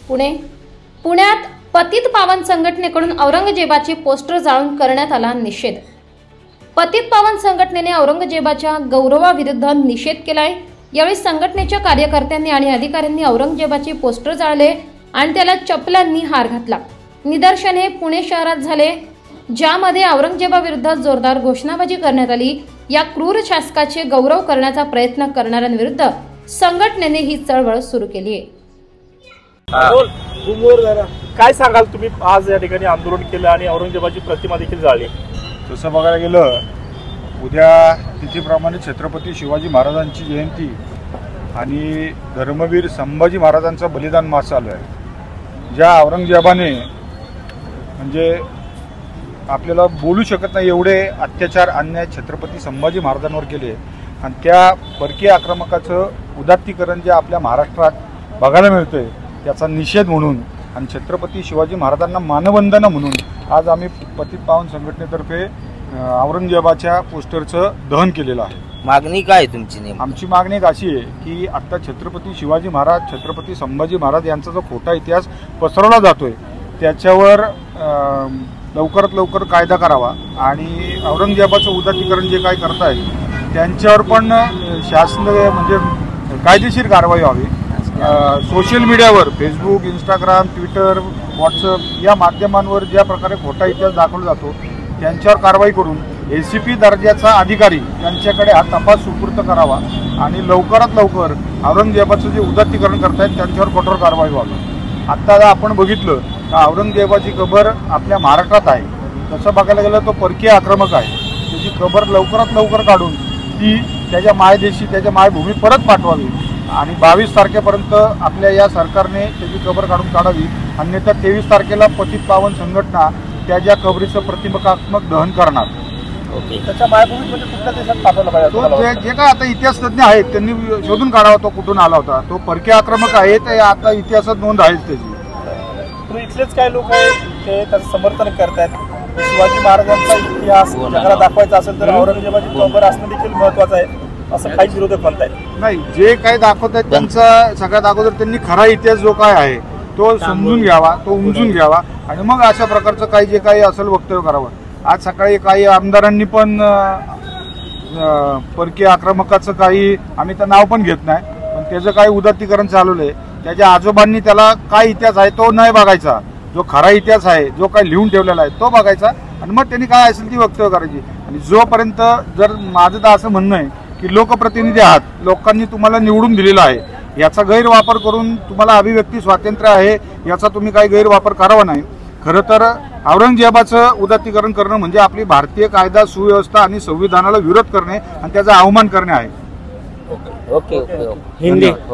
पुण्यात पतित पावन संघटनेकडून औरंगजेबाचे पोस्टर जाळून करण्यात आला निषेध। पतित पावन संघटनेने औरंगजेबाच्या गौरवाविरुद्ध निषेध केलाय। यावेळी संघटनेच्या कार्यकर्त्यांनी आणि अधिकाऱ्यांनी औरंगजेबाचे पोस्टर जाळले आणि त्याला चपलांनी हार घातला। निदर्शने पुणे शहरात झाले, ज्यामध्ये औरंगजेबाविरुद्ध जोरदार घोषणाबाजी करण्यात आली। या क्रूर शासकाचे गौरव करण्याचा प्रयत्न करणाऱ्यांविरुद्ध संघटनेने ही चळवळ सुरू केली आहे। काय सांगाल तुम्ही? आज या ठिकाणी आंदोलन केलं आणि औरंगजेबाची प्रतिमा देखील जाळली। तसं बघायला गेलं, उद्या तिथीप्रमाणे छत्रपती शिवाजी महाराजांची जयंती आणि धर्मवीर संभाजी महाराजांचा बलिदान मास चालू आहे। ज्या औरंगजेबाने म्हणजे आपल्याला बोलू शकत नाही एवढे अत्याचार अन्याय छत्रपती संभाजी महाराजांवर केले आणि त्या परकीय आक्रमकाचं उदात्तीकरण जे आपल्या महाराष्ट्रात बघायला मिळतंय त्याचा निषेध म्हणून आणि छत्रपती शिवाजी महाराजांना मानवंदना म्हणून आज आम्ही पतित पावन संघटनेतर्फे औरंगजेबाच्या पोस्टरचं दहन केलेलं आहे। मागणी काय तुमची नेमकी? आमची मागणी एक अशी आहे की आता छत्रपती शिवाजी महाराज, छत्रपती संभाजी महाराज यांचा जो खोटा इतिहास पसरवला जातोय त्याच्यावर लवकरात लवकर कायदा करावा आणि औरंगजेबाचं उदात्तीकरण जे काय करतायत त्यांच्यावर पण शासन म्हणजे कायदेशीर कारवाई व्हावी। सोशल मीडियावर फेसबुक, इंस्टाग्राम, ट्विटर, व्हॉट्सअप या माध्यमांवर ज्या प्रकारे खोटा इतिहास दाखवला जातो त्यांच्यावर कारवाई करून ACP दर्जाचा अधिकारी त्यांच्याकडे हा तपास सुपूर्द करावा आणि लवकरात लवकर औरंगजेबाचं जे उदात्तीकरण करतायत त्यांच्यावर कठोर कारवाई व्हावी। आत्ता आपण बघितलं तर औरंगजेबाची कबर आपल्या महाराष्ट्रात आहे। तसं बघायला गेलं तो परकीय आक्रमक आहे, त्याची कबर लवकरात लवकर काढून ती त्याच्या मायदेशी, त्याच्या मायभूमी परत पाठवावी आणि 22 तारखेपर्यंत आपल्या या सरकारने त्याची कबर काढावी। अन्यथा 23 तारखेला पतित पावन संघटना त्याच्या कबरीचं प्रतिकात्मक दहन करणार। त्याच्या मायभूमीत म्हणजे कुठल्या देशात पाठवला पाहिजे? जे काय आता इतिहास तज्ञ आहेत त्यांनी शोधून काढावा तो कुठून आला होता। तो परकीय आक्रमक आहे, ते आता इतिहासात नोंद आहेच त्याची। इथलेच काही लोक आहेत ते त्याचं समर्थन करतात। शिवाजी महाराजांचा इतिहास जगाला दाखवायचा असेल तर औरंगजेबाची कबर असणं देखील महत्वाचं आहे असं काही विरोधक म्हणतात। नाही, जे काय दाखवत आहेत त्यांचा सगळ्यात अगोदर त्यांनी खरा इतिहास जो काय आहे तो समजून घ्यावा, तो उमजून घ्यावा आणि मग अशा प्रकारचं काही जे काही असेल वक्तव्य करावं। आज सकाळी काही आमदारांनी पण परकीय आक्रमकाचं काही, आम्ही तर नाव पण घेत नाही, पण त्याचं काही उदात्तीकरण चालवलंय। त्याच्या आजोबांनी त्याला काय इतिहास आहे तो नाही बघायचा, जो खरा इतिहास आहे जो काय लिहून ठेवलेला आहे तो बघायचा आणि मग त्यांनी काय असेल ती वक्तव्य करायची। आणि जोपर्यंत जर माझं तर असं म्हणणं आहे की लोकप्रतिनिधी आहात, लोकांनी तुम्हाला निवडून दिलेला आहे, याचा गैरवापर करून तुम्हाला अभिव्यक्ती स्वातंत्र्य आहे याचा तुम्ही काही गैरवापर करावा नाही। खरं तर औरंगजेबाचं उदात्तीकरण करणं म्हणजे आपली भारतीय कायदा सुव्यवस्था आणि संविधानाला विरोध करणे आणि त्याचा अवमान करणे आहे। ओके. हिंदी